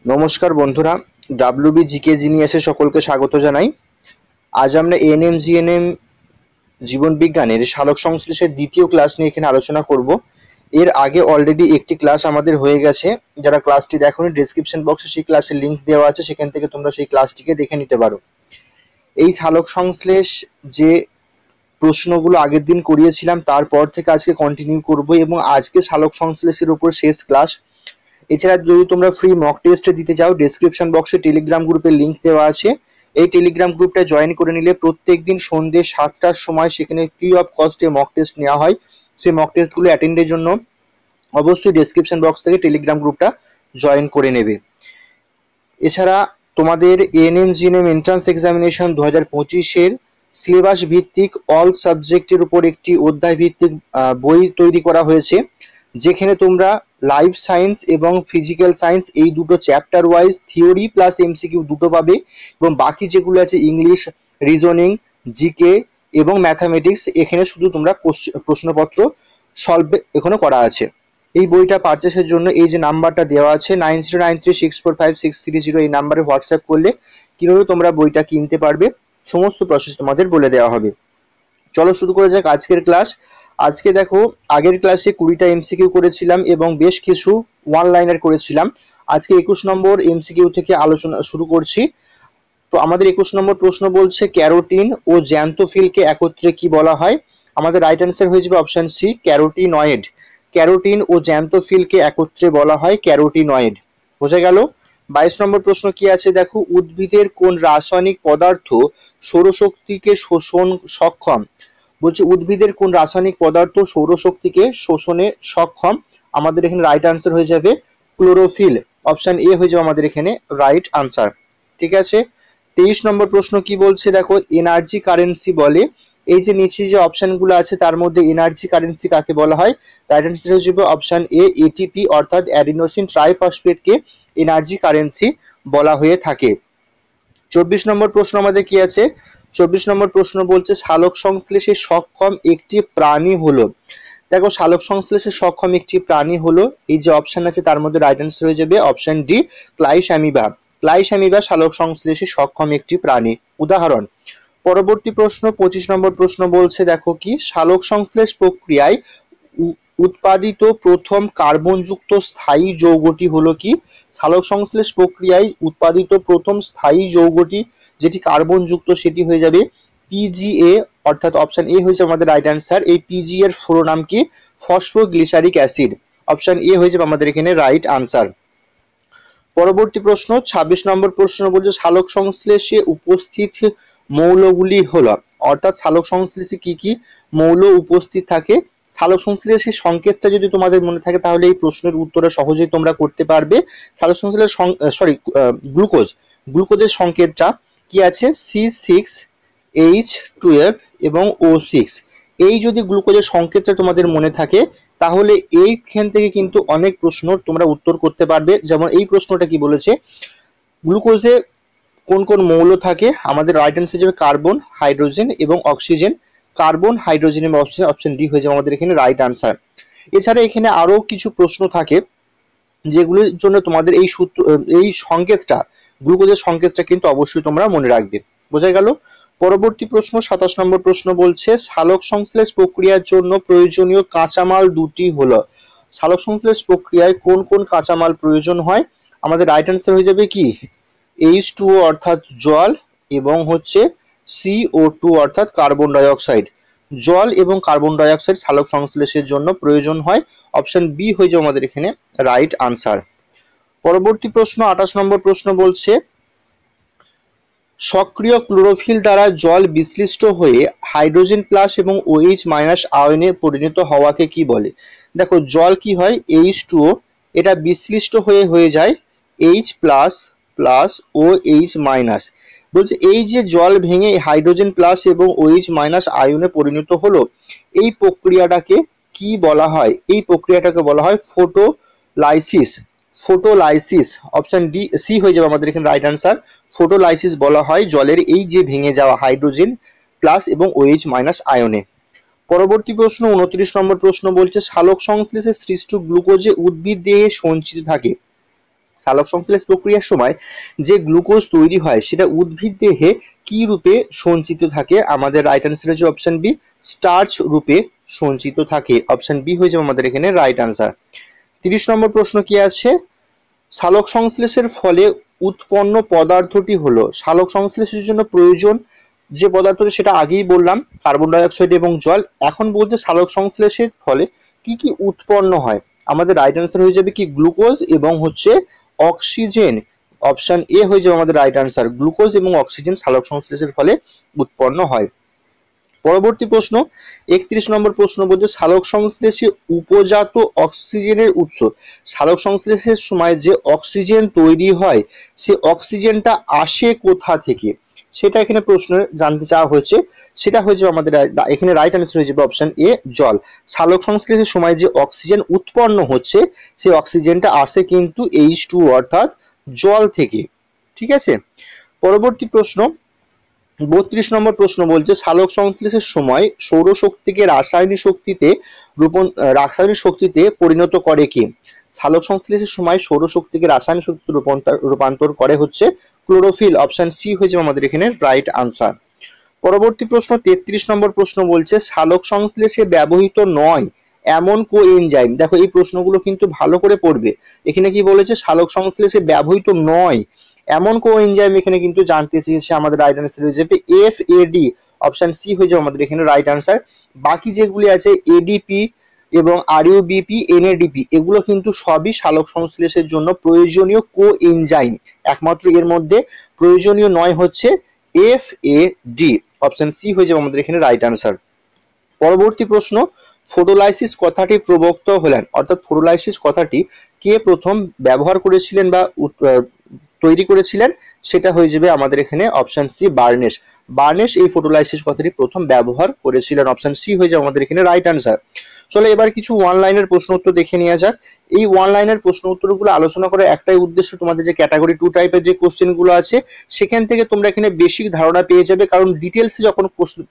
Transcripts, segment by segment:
নমস্কার বন্ধুরা, WB GK জিনিয়াসে সকলকে স্বাগত জানাই। আজ আমরা এএনএম জিএনএম জীবন বিজ্ঞানের সালোক সংশ্লেষের দ্বিতীয় ক্লাস নিয়ে এখানে আলোচনা করব। এর আগে অলরেডি একটি ক্লাস আমাদের হয়ে গেছে। যারা ক্লাসটি দেখোনি, ডেসক্রিপশন বক্সে সেই ক্লাসের লিংক দেওয়া আছে, সেখান থেকে তোমরা সেই ক্লাসটিকে দেখে নিতে পারো। এই সালোক সংশ্লেষ যে প্রশ্নগুলো আগের দিন করিয়েছিলাম তারপর থেকে আজকে কন্টিনিউ করব এবং আজকে সালোক সংশ্লেষের উপর শেষ ক্লাস। এছাড়া যদি তোমরা ফ্রি মক টেস্ট দিতে চাও, ডেসক্রিপশন বক্সে টেলিগ্রাম গ্রুপের লিংক দেওয়া আছে। এই টেলিগ্রাম গ্রুপটা জয়েন করে নিলে প্রত্যেকদিন সন্ধ্যে 7টার সময় সেখানে ফ্রি অফ কস্টে মক টেস্ট নেওয়া হয়। সেই মক টেস্টগুলো অ্যাটেন্ডের জন্য অবশ্যই ডেসক্রিপশন বক্স থেকে টেলিগ্রাম গ্রুপটা জয়েন করে নেবে। এছাড়া তোমাদের এএনএম জিএনএম এন্ট্রান্স এক্সামিনেশন 2025-এর সিলেবাস ভিত্তিক অল সাবজেক্টের উপর একটি অধ্যায় ভিত্তিক বই তৈরি করা হয়েছে, যেখানে তোমরা লাইফ সায়েন্স এবং ফিজিক্যাল সায়েন্স এই দুটো chapter wise theory plus MCQ দুটো পাবে, এবং বাকি যেগুলো আছে ইংলিশ, রিজনিং, জিকে এবং ম্যাথামেটিক্স এখানে শুধু তোমরা প্রশ্নপত্র সলভ এখানে করা আছে। এই বইটা পারচেসের জন্য এই যে নাম্বারটা দেওয়া আছে 9093645630, এই নাম্বারে হোয়াটসঅ্যাপ করলে কিভাবে তোমরা বইটা কিনতে পারবে সমস্ত প্রসেস তোমাদের বলে দেওয়া হবে। চলো শুরু করে যাক আজকের ক্লাস। আজকে দেখো, আগের ক্লাসে 20টা এমসিকিউ করেছিলাম এবং বেশ কিছু ওয়ান লাইনার করেছিলাম। আজকে 21 নম্বর এমসিকিউ থেকে আলোচনা শুরু করছি। তো আমাদের 21 নম্বর প্রশ্ন বলছে ক্যারোটিন ও জ্যান্থোফিলকে একত্রে কি বলা হয়? আমাদের রাইট অ্যান্সার হয়ে যাবে অপশন সি, ক্যারোটিনয়েড। ক্যারোটিন ও জ্যান্থোফিলকে একত্রে বলা হয় ক্যারোটিনয়েড। বোঝা গেল? 22 নম্বর প্রশ্ন কি আছে দেখো, উদ্ভিদের কোন রাসায়নিক পদার্থ সৌরশক্তিকে শোষণ সক্ষম? বলছে উদ্ভিদের কোন রাসায়নিক পদার্থ সৌরশক্তিকে শোষণে সক্ষম? আমাদের এখানে রাইট আনসার হয়ে যাবে ক্লোরোফিল। অপশন এ হয়ে যাবে আমাদের এখানে রাইট আনসার। ঠিক আছে। 23 নম্বর প্রশ্ন কি বলছে দেখো, এনার্জি কারেন্সি বলে। এই যে নিচে যে অপশনগুলো আছে তার মধ্যে এনার্জি কারেন্সি কাকে বলা হয়? রাইট আনসার হয়ে যাবে অপশন এ, এটিপি অর্থাৎ অ্যাডিনোসিন ট্রাইফসফেটকে এনার্জি কারেন্সি বলা হয়ে থাকে। 24 নম্বর প্রশ্ন আমাদের কি আছে? 24 নম্বর প্রশ্ন বলছে সালোক সংশ্লেষে সক্ষম একটি প্রাণী হলো। দেখো, সালোক সংশ্লেষে সক্ষম একটি প্রাণী হলো, এই যে অপশন আছে তার মধ্যে রাইট আনসার হয়ে যাবে অপশন ডি, ক্লাইস্যামিবা। ক্লাইস্যামিবা সালোক সংশ্লেষে সক্ষম একটি প্রাণী। উদাহরণ। পরবর্তী প্রশ্ন 25 নম্বর প্রশ্ন বলছে দেখো কি, সালোক সংশ্লেষ প্রক্রিয়ায় উৎপাদিত প্রথম কার্বনযুক্ত স্থায়ী যৌগটি হলো কি? সালোক সংশ্লেষ প্রক্রিয়ায় উৎপাদিত প্রথম স্থায়ী যৌগটি যেটি কার্বনযুক্ত সেটি হয়ে যাবে পিজিএ, অর্থাৎ অপশন এ হয়ে যাবে আমাদের রাইট অ্যান্সার। এই পিজি এর পুরো নাম কি? Phosphoglyceric acid. অপশন এ হয়ে যাবে আমাদের এখানে রাইট আনসার। পরবর্তী প্রশ্ন 26 নম্বর প্রশ্ন বলছে সালোক সংশ্লেষে উপস্থিত মৌলগুলি হলো, অর্থাৎ সালোক সংশ্লেষে কি কি মৌল উপস্থিত থাকে? সালোক সংশ্লেষের সংকেতটা যদি তোমাদের মনে থাকে তাহলে এই প্রশ্নের উত্তরে সহজেই তোমরা করতে পারবে। সালোক সংশ্লেষের গ্লুকোজের সংকেতটা কি আছে? C6H12 এবং O6। এই যদি গ্লুকোজের সংকেতটা তোমাদের মনে থাকে তাহলে এইখান থেকে কিন্তু অনেক প্রশ্ন তোমরা উত্তর করতে পারবে। যেমন এই প্রশ্নটা কি বলেছে, গ্লুকোজে কোন কোন মৌল থাকে? আমাদের রাইট অ্যান্সার যাবে কার্বন, হাইড্রোজেন এবং অক্সিজেন। কার্বন, হাইড্রোজেন এবং অক্সিজেন, অপশন ডি হয়ে যাবে আমাদের এখানে রাইট আনসার। এছাড়া এখানে আরো কিছু প্রশ্ন থাকে যেগুলোর জন্য তোমাদের এই সংকেতটা, গ্লুকোজের সংকেতটা কিন্তু অবশ্যই তোমরা মনে রাখবে। বোঝা গেল? পরবর্তী প্রশ্ন 27 নম্বর প্রশ্ন বলছে সালোক সংশ্লেষ প্রক্রিয়ার জন্য প্রয়োজনীয় কাঁচামাল দুটি হলো। সালোক সংশ্লেষ প্রক্রিয়ায় কোন কোন কাঁচামাল প্রয়োজন হয়? আমাদের রাইট অ্যান্সার হয়ে যাবে কি? H2O অর্থাৎ জল এবং হচ্ছে CO2 অর্থাৎ কার্বন ডাই অক্সাইড। জল এবং কার্বন ডাই অক্সাইড সালোক সংশ্লেষের জন্য প্রয়োজন হয়। অপশন বি হয়ে যাবে আমাদের এখানে রাইট আনসার। পরবর্তী প্রশ্ন 28 নম্বর প্রশ্ন বলছে সক্রিয় ক্লোরোফিল দ্বারা জল বিশ্লিষ্ট হয়ে হাইড্রোজেন প্লাস এবং OH মাইনাস আয়নে পরিণত হওয়াকে কি বলে? দেখো, জল কি হয়? H2O, এটা বিশ্লিষ্ট হয়ে যায় H plus plus OH minus. বলছে এই যে জল ভেঙে হাইড্রোজেন প্লাস এবং OH মাইনাস আয়নে পরিণত হলো, এই প্রক্রিয়াটাকে কি বলা হয়? এই প্রক্রিয়াটাকে বলা হয় photolysis. Photolysis, option D, C হয়ে যাবে আমাদের এখানে রাইট আনসার। ফটোলাইসিস বলা হয় জলের এই যে ভেঙে যাওয়া হাইড্রোজেন প্লাস এবং OH মাইনাস আয়নে। পরবর্তী প্রশ্ন 29 নম্বর প্রশ্ন বলছে সালোক সংশ্লেষে সৃষ্ট গ্লুকোজে উদ্ভিদ দেহে সঞ্চিত থাকে। সালোক সংশ্লেষ প্রক্রিয়ার সময় যে গ্লুকোজ তৈরি হয় সেটা উদ্ভিদ দেহে কি রূপে সঞ্চিত থাকে? আমাদের রাইট আনসার হচ্ছে অপশন বি, স্টার্চ রূপে সঞ্চিত থাকে। অপশন বি হয়ে যাবে আমাদের এখানে রাইট আনসার। 30 নম্বর প্রশ্ন কি আছে? সালোক সংশ্লেষের ফলে উৎপন্ন পদার্থটি হলো, সালোক সংশ্লেষের জন্য প্রয়োজন যে পদার্থটি সেটা আগেই বললাম, কার্বন ডাই অক্সাইড এবং জল। এখন বলতে সালোক সংশ্লেষের ফলে কি কি উৎপন্ন হয়? আমাদের রাইট আনসার হয়ে যাবে কি গ্লুকোজ এবং হচ্ছে অক্সিজেন। অপশন এ হয়ে যাবে আমাদের রাইট আনসার, গ্লুকোজ এবং অক্সিজেন সালোক সংশ্লেষের ফলে উৎপন্ন হয়। পরবর্তী প্রশ্ন 31 নম্বর প্রশ্ন বলছে সালোক সংশ্লেষে উপজাত অক্সিজেনের উৎস। সালোক সংশ্লেষের সময় যে অক্সিজেন তৈরি হয় সে অক্সিজেনটা আসে কোথা থেকে, সেটা এখানে প্রশ্ন জানতে চাওয়া হয়েছে। সেটা হয়ে যাবে আমাদের এখানে রাইট আনসার হয়ে যাবে অপশন এ জল। সালোক সংশ্লেষের সময় যে অক্সিজেন উৎপন্ন হচ্ছে সেই অক্সিজেনটা আসে কিন্তু H2 অর্থাৎ জল থেকে। ঠিক আছে, পরবর্তী প্রশ্ন 32 নম্বর প্রশ্ন বলছে সালোক সংশ্লেষের সময় সৌরশক্তিকে রাসায়নিক শক্তিতে পরিণত করে কি? সালোক সংশ্লেষের সময় সৌরশক্তিকে রাসায়নিক শক্তিতে রূপান্তর করে হচ্ছে ক্লোরোফিল। অপশন সি হয়ে যাবে আমাদের এখানে রাইট আনসার। পরবর্তী প্রশ্ন 33 নম্বর প্রশ্ন বলছে সালোক সংশ্লেষে ব্যবহৃত নয় এমন কোএনজাইম। দেখো এই প্রশ্নগুলো কিন্তু ভালো করে পড়বে। এখানে কি বলেছে? সালোক সংশ্লেষে ব্যবহৃত নয় এমন কোএনজাইম এখানে কিন্তু জানতে চেয়েছে। আমাদের রাইট আনসার হয়ে যাবে এফএডি। অপশন সি হয়ে যাবে আমাদের এখানে রাইট আনসার। বাকি যেগুলি আছে এডিপি এবং আরইউবিপি, এনএডিপি, এগুলো কিন্তু সবই সালোক সংশ্লেষের জন্য প্রয়োজনীয় কোএনজাইম। একমাত্র এর মধ্যে প্রয়োজনীয় নয় হচ্ছে এফএডি। অপশন সি হয়ে যাবে আমাদের এখানে রাইট আনসার। পরবর্তী প্রশ্ন ফটোলাইসিস কথাটি প্রবক্তা হলেন, অর্থাৎ ফটোলাইসিস কথাটি কে প্রথম ব্যবহার করেছিলেন বা তৈরি করেছিলেন? সেটা হয়ে যাবে আমাদের এখানে অপশন সি বার্নেস। বার্নেস এই ফটোলাইসিস কথাটি প্রথম ব্যবহার করেছিলেন। অপশন সি হয়ে যাবে আমাদের এখানে রাইট আনসার। চলো এবার কিছু ওয়ান লাইনের প্রশ্ন উত্তর দেখে নেওয়া যাক। এই ওয়ান লাইনের প্রশ্ন উত্তরগুলো আলোচনা করার একটাই উদ্দেশ্য, তোমাদের যে ক্যাটাগরি 2 টাইপের যে কোশ্চেন গুলো আছে সেখান থেকে তোমরা এখানে বেসিক ধারণা পেয়ে যাবে, কারণ ডিটেলসে যখন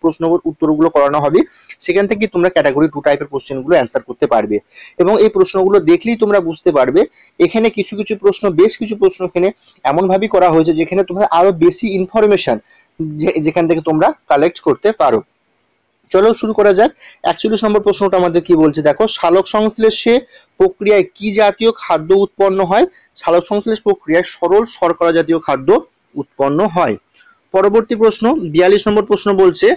প্রশ্ন উত্তরগুলো করানো হবে সেখান থেকে তোমরা ক্যাটাগরি 2 টাইপের কোশ্চেন গুলো অ্যান্সার করতে পারবে। এবং এই প্রশ্নগুলো দেখলেই তোমরা বুঝতে পারবে এখানে কিছু কিছু প্রশ্ন, বেশ কিছু প্রশ্ন এখানে এমন ভাবে করা হয়েছে যেখানে তোমরা আরো বেশি ইনফরমেশন যেখান থেকে তোমরা কালেক্ট করতে পারো। চলো শুরু করা যাক। 41 নম্বর প্রশ্নটা আমাদের কি বলছে দেখো, সালোক সংশ্লেষে প্রক্রিয়ায় কি জাতীয় খাদ্য উৎপন্ন হয়? সালোক সংশ্লেষ প্রক্রিয়ায় সরল শর্করা জাতীয় খাদ্য উৎপন্ন হয়। পরবর্তী প্রশ্ন 42 নম্বর প্রশ্ন বলছে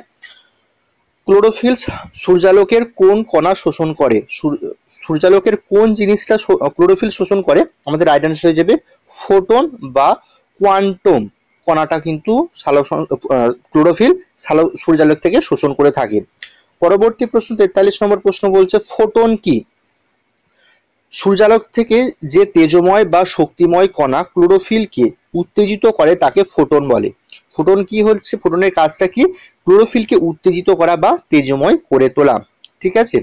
ক্লোরোফিল সূর্যালোকের কোন কণা শোষণ করে? সূর্যালোকের কোন জিনিসটা ক্লোরোফিল শোষণ করে? আমাদের রাইট আনসার হয়ে যাবে ফোটন বা কোয়ান্টাম কণাটা কিন্তু ক্লোরোফিল সূর্যালোক থেকে শোষণ করে থাকে। পরবর্তী প্রশ্ন 43 নম্বর প্রশ্ন বলছে ফোটন কি? সূর্যালোক থেকে যে তেজময় বা শক্তিময় কণা ক্লোরোফিলকে উত্তেজিত করে তাকে ফোটন বলে। ফোটন কি হচ্ছে? ফোটনের কাজটা কি? ক্লোরোফিলকে উত্তেজিত করা বা তেজময় করে তোলা। ঠিক আছে,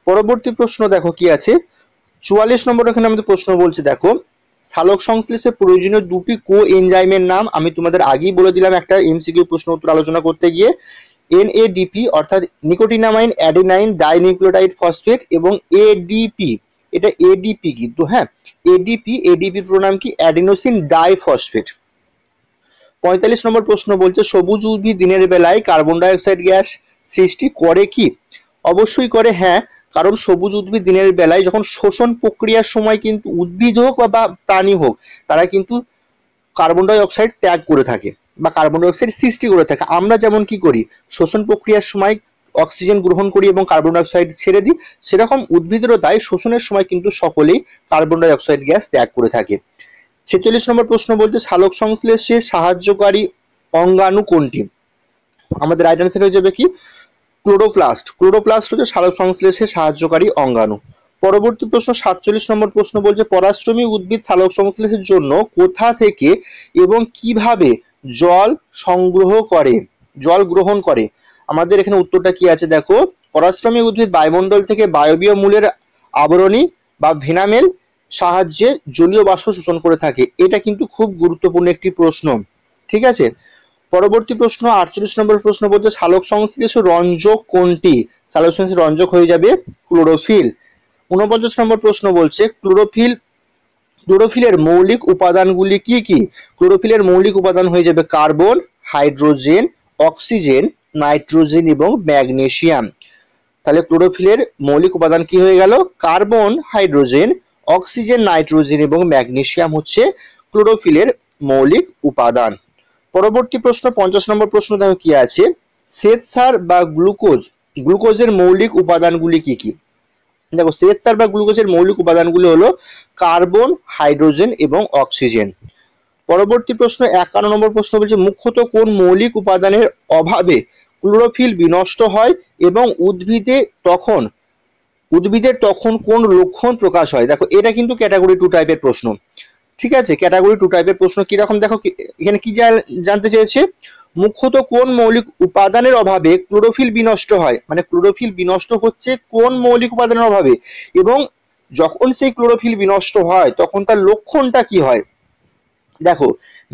পরবর্তী প্রশ্ন দেখো কি আছে 44 নম্বর এখানে আমাদের প্রশ্ন বলছে দেখো সালোক সংশ্লেষে প্রয়োজনীয় দুটি কোএনজাইমের নাম। আমি তোমাদের আগেই বলে দিলাম একটা এমসিকিউ প্রশ্ন উত্তর আলোচনা করতে গিয়ে, এনএডিপি অর্থাৎ নিকোটিনামাইন অ্যাডেনাইন ডাইনিউক্লিওটাইড ফসফেট এবং এডিপি, এটা এডিপি কিন্তু, হ্যাঁ এডিপি প্রোনাম কি? Adenosine diphosphate. 45 নম্বর প্রশ্ন বলছে সবুজ উদ্ভিদ দিনের বেলায় কার্বন ডাই অক্সাইড গ্যাস সৃষ্টি করে কি? অবশ্যই করে, হ্যাঁ, কারণ সবুজ উদ্ভিদ দিনের বেলায় যখন শোষণ প্রক্রিয়ার সময় কিন্তু উদ্ভিদ হোক বা প্রাণী হোক তারা কিন্তু কার্বন ডাই অক্সাইড ত্যাগ করে থাকে বা কার্বন ডাই অক্সাইড সৃষ্টি করে থাকে। আমরা যেমন কি করি শোষণ প্রক্রিয়ার সময় অক্সিজেন গ্রহণ করি এবং কার্বন ডাই অক্সাইড ছেড়ে দিই, সেরকম উদ্ভিদেরও তাই শোষণের সময় কিন্তু সকলেই কার্বন ডাই অক্সাইড গ্যাস ত্যাগ করে থাকে। 46 নম্বর প্রশ্ন বলছে সালোক সংশ্লেষে সাহায্যকারী অঙ্গাণু কোনটি? আমাদের রাইট আনসার হয়ে যাবে কি ক্লোরোপ্লাস্ট। ক্লোরোপ্লাস্ট হচ্ছে সালোক সংশ্লেষে সাহায্যকারী অঙ্গাণু। পরবর্তী প্রশ্ন 47 নম্বর প্রশ্ন বলছে পরাশ্রমী উদ্ভিদ সালোক সংশ্লেষের জন্য কোথা থেকে এবং কিভাবে জল সংগ্রহ করে, জল গ্রহণ করে? আমাদের এখানে উত্তরটা কি আছে দেখো, পরাশ্রমী উদ্ভিদ বায়ুমণ্ডল থেকে বায়বীয় মূলের আবরণী বা ভেনামেল সাহায্যে জলীয় বাষ্প শোষণ করে থাকে। এটা কিন্তু খুব গুরুত্বপূর্ণ একটি প্রশ্ন। ঠিক আছে, পরবর্তী প্রশ্ন 48 নম্বর প্রশ্ন বলছে সালোক সংশ্লেষ রঞ্জক কোনটি? সালোক সংশ্লেষ রঞ্জক হয়ে যাবে ক্লোরোফিল। 49 নম্বর প্রশ্ন বলছে ক্লোরোফিল ক্লোরোফিলের মৌলিক উপাদানগুলি কি কি? ক্লোরোফিলের মৌলিক উপাদান হয়ে যাবে কার্বন, হাইড্রোজেন, অক্সিজেন, নাইট্রোজেন এবং ম্যাগনেসিয়াম। তাহলে ক্লোরোফিলের মৌলিক উপাদান কি হয়ে গেল? কার্বন, হাইড্রোজেন, অক্সিজেন, নাইট্রোজেন এবং ম্যাগনেসিয়াম হচ্ছে ক্লোরোফিলের মৌলিক উপাদান। পরবর্তী প্রশ্ন 50 নম্বর প্রশ্ন দেখো কি আছে, শ্বেতসার বা গ্লুকোজের মৌলিক উপাদানগুলি কি কি? দেখো শ্বেতসার বা গ্লুকোজের মৌলিক উপাদানগুলো হলো কার্বন, হাইড্রোজেন এবং অক্সিজেন। পরবর্তী প্রশ্ন 51 নম্বর প্রশ্ন বলছে মুখ্যত কোন মৌলিক উপাদানের অভাবে ক্লোরোফিল বিনষ্ট হয় এবং উদ্ভিদের তখন কোন লক্ষণ প্রকাশ হয়? দেখো এটা কিন্তু ক্যাটাগরি 2 টাইপের প্রশ্ন। ঠিক আছে, ক্যাটাগরি 2 টাইপের প্রশ্ন কিরকম দেখো এখানে কি জানতে চেয়েছে, মুখ্যত কোন মৌলিক উপাদানের অভাবে ক্লোরোফিল বিনষ্ট হয়, মানে ক্লোরোফিল বিনষ্ট হচ্ছে কোন মৌলিক উপাদানের অভাবে এবং যখন সেই ক্লোরোফিল বিনষ্ট হয় তখন তার লক্ষণটা কি হয়? দেখো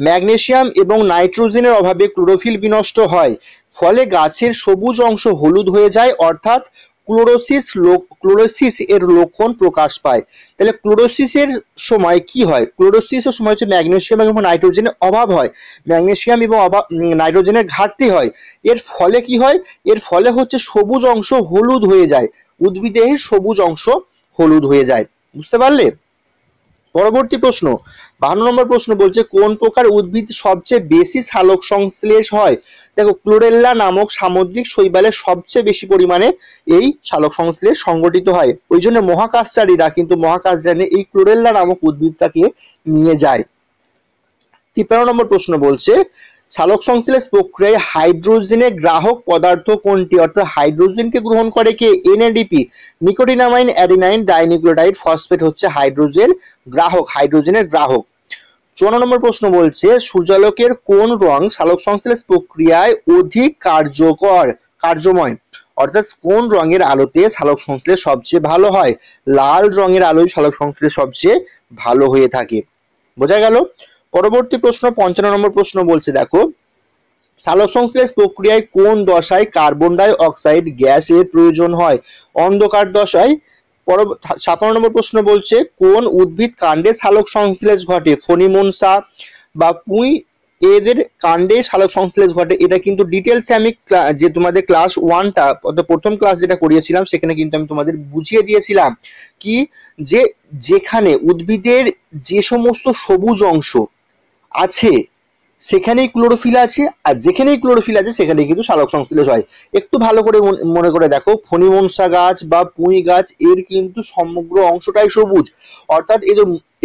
ম্যাগনেসিয়াম এবং নাইট্রোজেনের অভাবে ক্লোরোফিল বিনষ্ট হয়, ফলে গাছের সবুজ অংশ হলুদ হয়ে যায়, অর্থাৎ ক্লোরোসিস এর লক্ষণ প্রকাশ পায়। তাহলে ক্লোরোসিসের সময় কি হয়? ক্লোরোসিসের সময় হচ্ছে ম্যাগনেসিয়াম এবং নাইট্রোজেনের অভাব হয়, ম্যাগনেসিয়াম এবং নাইট্রোজেনের ঘাটতি হয়। এর ফলে কি হয়? এর ফলে হচ্ছে সবুজ অংশ হলুদ হয়ে যায়, উদ্ভিদের সবুজ অংশ হলুদ হয়ে যায়। বুঝতে পারলে? পরবর্তী প্রশ্ন 52 নম্বর প্রশ্ন বলছে কোন প্রকার উদ্ভিদ সবচেয়ে বেশি সালোক সংশ্লেষ হয়? দেখো ক্লোরেল্লা নামক সামুদ্রিক শৈবালে সবচেয়ে বেশি পরিমাণে এই সালোক সংশ্লেষ সংঘটিত হয়, ওই জন্য মহাকাশচারীরা কিন্তু মহাকাশযানে এই ক্লোরেল্লা নামক উদ্ভিদটাকে নিয়ে যায়। 53 নম্বর প্রশ্ন বলছে সালোক সংশ্লেষ প্রক্রিয়ায় হাইড্রোজেনের গ্রাহক পদার্থ কোনটি? অর্থাৎ হাইড্রোজেনকে গ্রহণ করে কে? NADP, nicotinamide adenine dinucleotide phosphate হচ্ছে হাইড্রোজেনের গ্রাহক। 54 নম্বর প্রশ্ন বলছে সূর্যালোকের কোন রং সালোক সংশ্লেষ প্রক্রিয়ায় অধিক কার্যময়? অর্থাৎ কোন রঙের আলোতে সালোক সংশ্লেষ সবচেয়ে ভালো হয়? লাল রঙের আলোয় সালোক সংশ্লেষ সবচেয়ে ভালো হয়ে থাকে। বোঝা গেল? পরবর্তী প্রশ্ন 55 নম্বর প্রশ্ন বলছে দেখো সালোক সংশ্লেষ প্রক্রিয়ায় কোন দশায় কার্বন ডাই অক্সাইড গ্যাসের প্রয়োজন হয়? অন্ধকার দশায়। 56 নম্বর প্রশ্ন বলছে কোন উদ্ভিদ কাণ্ডে সালোক সংশ্লেষ ঘটে? ফণিমনসা বা পুঁই এদের কাণ্ডে সালোক সংশ্লেষ ঘটে। এটা কিন্তু ডিটেলসে আমি যে তোমাদের ক্লাস 1টা প্রথম ক্লাস যেটা করিয়েছিলাম সেখানে কিন্তু আমি তোমাদের বুঝিয়ে দিয়েছিলাম কি যে যেখানে উদ্ভিদের যে সমস্ত সবুজ অংশ আছে সেখানেই ক্লোরোফিল আছে, আর যেখানেই ক্লোরোফিল আছে সেখানেই কিন্তু সালোক সংশ্লেষ হয়। একটু ভালো করে মনে করে দেখো ফণিমনসা গাছ বা পুঁই গাছ এর কিন্তু সমগ্র অংশটাই সবুজ, অর্থাৎ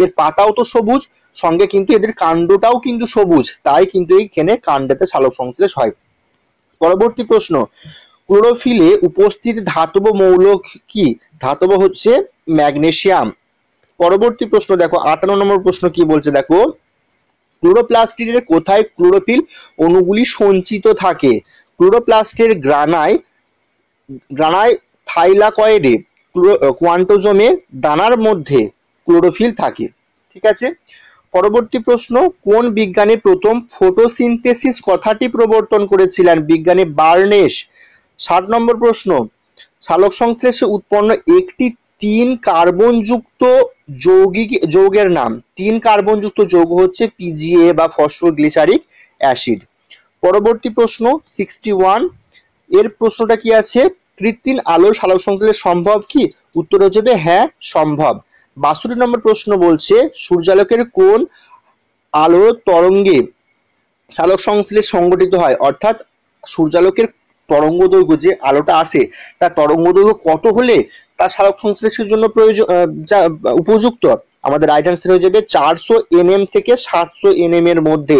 এর পাতাও তো সবুজ, সঙ্গে কিন্তু এদের কাণ্ডটাও কিন্তু সবুজ, তাই কিন্তু এইখানে কাণ্ডেতে সালোক সংশ্লেষ হয়। পরবর্তী প্রশ্ন ক্লোরোফিলে উপস্থিত ধাতব মৌল কি? ধাতব হচ্ছে ম্যাগনেসিয়াম। পরবর্তী প্রশ্ন দেখো 58 নম্বর প্রশ্ন কি বলছে দেখো ক্লোরোপ্লাস্টের কোথায় ক্লোরোফিল অণুগুলি সঞ্চিত থাকে? ক্লোরোপ্লাস্টের গ্রানায় থাইলাকয়েডে কোয়ান্টোজোমে দানার মধ্যে ক্লোরোফিল থাকে। ঠিক আছে। পরবর্তী প্রশ্ন কোন বিজ্ঞানী প্রথম ফটোসিনথেসিস কথাটি প্রবর্তন করেছিলেন? বিজ্ঞানী বার্নেস। 60 নম্বর প্রশ্ন সালোক সংশ্লেষে উৎপন্ন একটি 3 কার্বনযুক্ত যৌগের নাম। 3 কার্বনযুক্ত যৌগ হচ্ছে পিজিএ বা ফসফোগ্লিসারিক অ্যাসিড। পরবর্তী প্রশ্ন 61 এর প্রশ্নটা কি আছে কৃত্রিম আলোর সালোক সংশ্লেষ সম্ভব কি? উত্তর হচ্ছে হ্যাঁ সম্ভব। 62 নম্বর প্রশ্ন বলছে সূর্যালোকের কোন আলোর তরঙ্গে সালোক সংশ্লেষ সংঘটিত হয়? অর্থাৎ সূর্যালোকের তরঙ্গ দৈর্ঘ্য যে আলোটা আসে তার তরঙ্গ দৈর্ঘ্য কত হলে তার সালোক সংশ্লেষের জন্য প্রয়োজন উপযুক্ত? আমাদের রাইট অ্যান্সার হয়ে যাবে 400 nm থেকে 700 nm এর মধ্যে।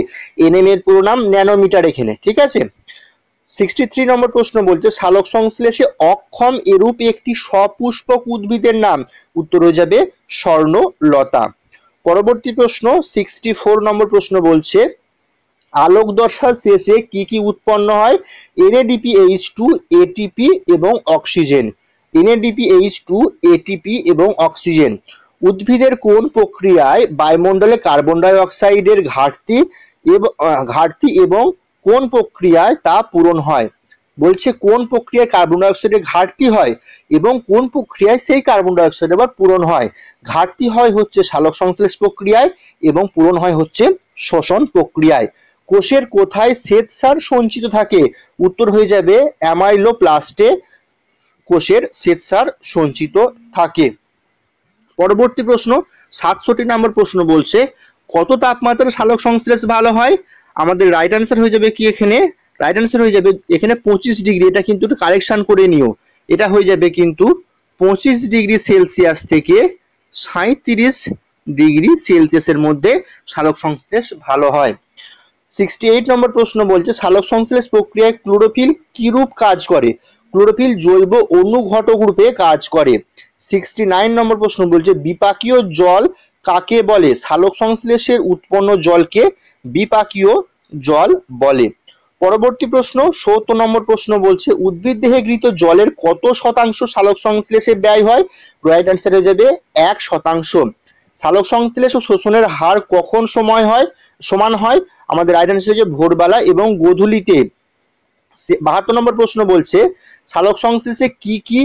nm এর পুরো নাম ন্যানোমিটার এখানে। ঠিক আছে। 63 নম্বর প্রশ্ন বলছে সালোক সংশ্লেষে অক্ষম এরূপ একটি সপুষ্পক উদ্ভিদের নাম। উত্তর হয়ে যাবে স্বর্ণলতা। পরবর্তী প্রশ্ন 64 নম্বর প্রশ্ন বলছে আলোক দশার শেষে কি কি উৎপন্ন হয়? NADPH2 ATP এবং অক্সিজেন। NADPH2 ATP এবং অক্সিজেন। উদ্ভিদের কোন প্রক্রিয়ায় বায়ুমণ্ডলে কার্বন ডাই অক্সাইডের ঘাটতি এবং কোন প্রক্রিয়ায় তা পূরণ হয়? বলছে কোন প্রক্রিয়ায় কার্বন ডাই অক্সাইডের ঘাটতি হয় এবং কোন প্রক্রিয়ায় সেই কার্বন ডাই অক্সাইড আবার পূরণ হয়। ঘাটতি হয় হচ্ছে সালোক সংশ্লেষ প্রক্রিয়ায় এবং পূরণ হয় হচ্ছে শ্বসন প্রক্রিয়ায়। কোষের কোথায় শ্বেতসার সঞ্চিত থাকে? উত্তর হয়ে যাবে অ্যামাইলোপ্লাস্টে কোষের শ্বেতসার সঞ্চিত থাকে। পরবর্তী প্রশ্ন 67 নম্বর প্রশ্ন বলছে কত তাপমাত্রায় সালোক সংশ্লেষ ভালো হয়? আমাদের রাইট অ্যান্সার হয়ে যাবে কি এখানে? রাইট অ্যান্সার হয়ে যাবে এখানে 25 ডিগ্রি। এটা কিন্তু একটু কারেকশন করে নিও, এটা হয়ে যাবে কিন্তু 25 ডিগ্রি সেলসিয়াস থেকে 37 ডিগ্রি সেলসিয়াসের মধ্যে সালোক সংশ্লেষ ভালো হয়। 68 নম্বর প্রশ্ন বলছে সালোক সংশ্লেষ প্রক্রিয়ায় ক্লোরোফিল কি রূপ কাজ করে? ক্লোরোফিল জৈব অনুঘটক রূপে কাজ করে। 69 নম্বর প্রশ্ন বলছে বিপাকীয় জল কাকে বলে? সালোক সংশ্লেষের উৎপন্ন জলকে বিপাকীয় জল বলে। পরবর্তী প্রশ্ন 70 নম্বর প্রশ্ন বলছে উদ্ভিদ দেহে গৃহীত জলের কত শতাংশ সালোক সংশ্লেষে ব্যয় হয়? রাইট অ্যান্সার হয়ে যাবে 1%। সালোক সংশ্লেষ ও শোষণের হার কখন সমান হয়? আমাদের রাইট অ্যান্সার হচ্ছে ভোরবেলা এবং গোধূলিতে। 72 নম্বর প্রশ্ন বলছে সালোক সংশ্লেষে কি কি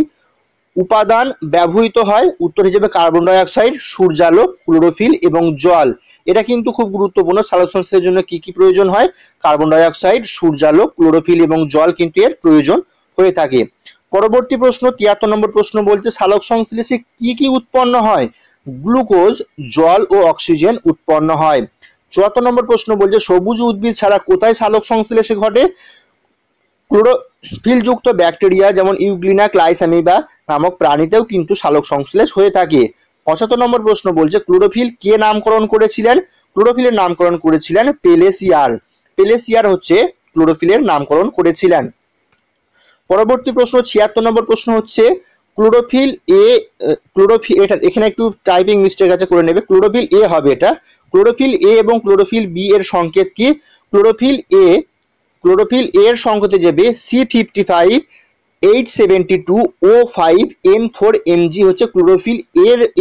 উপাদান ব্যবহৃত হয়? উত্তর হিসেবে কার্বন ডাই অক্সাইড, সূর্যালোক, ক্লোরোফিল এবং জল। এটা কিন্তু খুব গুরুত্বপূর্ণ। সালোক সংশ্লেষের জন্য কি কি প্রয়োজন হয়? কার্বন ডাই অক্সাইড, সূর্যালোক, ক্লোরোফিল এবং জল কিন্তু এর প্রয়োজন হয়ে থাকে। পরবর্তী প্রশ্ন 73 নম্বর প্রশ্ন বলছে সালোক সংশ্লেষে কি কি উৎপন্ন হয়? গ্লুকোজ, জল ও অক্সিজেন উৎপন্ন হয়। 74 নম্বর প্রশ্ন বলছে সবুজ উদ্ভিদ ছাড়া কোথায় সালোক সংশ্লেষে ঘটে? ক্লোরোফিল যুক্ত ব্যাকটেরিয়া যেমন ইউগ্লিনা ক্লাইসামিবা নামক প্রাণীতেও কিন্তু সালোক সংশ্লেষ হয়ে থাকে। 75 নম্বর প্রশ্ন বলছে ক্লোরোফিল কে নামকরণ করেছিলেন? ক্লোরোফিলের নামকরণ করেছিলেন পেলেসিয়ার। পেলেসিয়ার হচ্ছে ক্লোরোফিলের নামকরণ করেছিলেন। পরবর্তী প্রশ্ন 76 নম্বর প্রশ্ন হচ্ছে ক্লোরোফিল এটা এখানে একটু টাইপিং মিস্টেক আছে, করে নেবে। ক্লোরোফিল এ হবে এটা। ক্লোরোফিল এ এবং ক্লোরোফিল বি এর সংকেত কি? ক্লোরোফিল এর সংকেত যাবে C55H72O5N4Mg হচ্ছে ক্লোরোফিল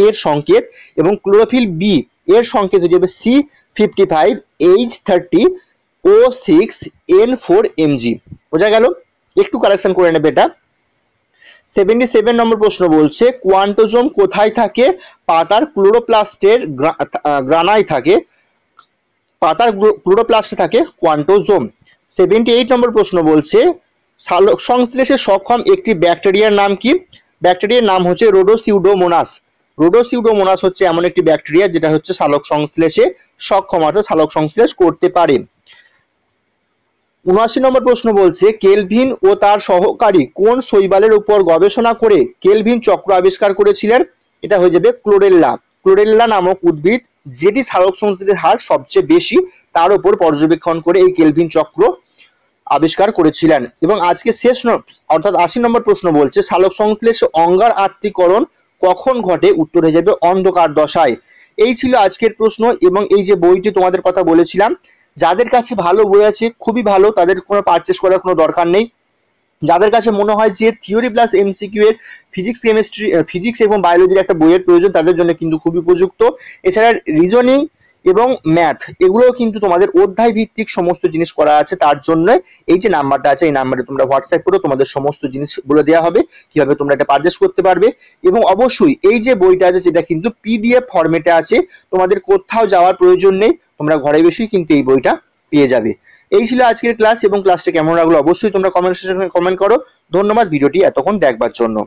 এর সংকেত, এবং ক্লোরোফিল বি এর সংকেত হয়ে যাবে C55H30O6N4Mg। বোঝা গেল? একটু কারেকশন করে নেবে এটা। 77 নম্বর প্রশ্ন বলছে কোয়ান্টোজোম কোথায় থাকে? পাতার ক্লোরোপ্লাস্টের গ্রানায় থাকে। পাতার ক্লোরোপ্লাস্টে থাকে কোয়ান্টোজোম। 78 নম্বর প্রশ্ন বলছে সালোক সংশ্লেষে সক্ষম একটি ব্যাকটেরিয়ার নাম কি? ব্যাকটেরিয়ার নাম হচ্ছে রোডোসিউডোমোনাস। রোডোসিউডোমোনাস হচ্ছে এমন একটি ব্যাকটেরিয়া যেটা হচ্ছে সালোক সংশ্লেষে সক্ষম, অর্থাৎ সালোক সংশ্লেষ করতে পারে। 79 নম্বর প্রশ্ন বলছে কেলভিন ও তার সহকারী কোন শৈবালের উপর গবেষণা করে কেলভিন চক্র আবিষ্কার করেছিলেন? এটা হয়ে যাবে ক্লোরেল্লা। ক্লোরেল্লা নামক উদ্ভিদ যেটি সালোক সংশ্লেষের হার সবচেয়ে বেশি, তার উপর পর্যবেক্ষণ করে এই কেলভিন চক্র আবিষ্কার করেছিলেন। এবং আজকে শেষ অর্থাৎ 80 নম্বর প্রশ্ন বলছে সালোক সংশ্লেষে অঙ্গার আত্তীকরণ কখন ঘটে? উত্তর হয়ে যাবে অন্ধকার দশায়। এই ছিল আজকের প্রশ্ন। এবং এই যে বইটি তোমাদের কথা বলেছিলাম, যাদের কাছে ভালো বই আছে খুবই ভালো, তাদের কোনো পারচেস করার কোনো দরকার নেই। যাদের কাছে মনে হয় যে থিওরি প্লাস এমসিকিউ এর ফিজিক্স এবং বায়োলজির একটা বইয়ের প্রয়োজন, তাদের জন্য কিন্তু খুবই উপযুক্ত। এছাড়া রিজনিং এবং ম্যাথ এগুলোও কিন্তু তোমাদের অধ্যায় ভিত্তিক সমস্ত জিনিস করা আছে। তার জন্য এই যে নাম্বারটা আছে, এই নাম্বারে তোমরা হোয়াটসঅ্যাপ করো, তোমাদের সমস্ত জিনিস বলে দেওয়া হবে কিভাবে তোমরা এটা পারচেস করতে পারবে। এবং অবশ্যই এই যে বইটা আছে যেটা কিন্তু পিডিএফ ফরম্যাটে আছে, তোমাদের কোথাও যাওয়ার প্রয়োজন নেই, তোমরা ঘরে বসেই কিন্তু এই বইটা পেয়ে যাবে। এই ছিল আজকের ক্লাস, এবং ক্লাসটা কেমন লাগলো অবশ্যই তোমরা কমেন্ট সেকশনে কমেন্ট করো। ধন্যবাদ ভিডিওটি এতক্ষণ দেখবার জন্য।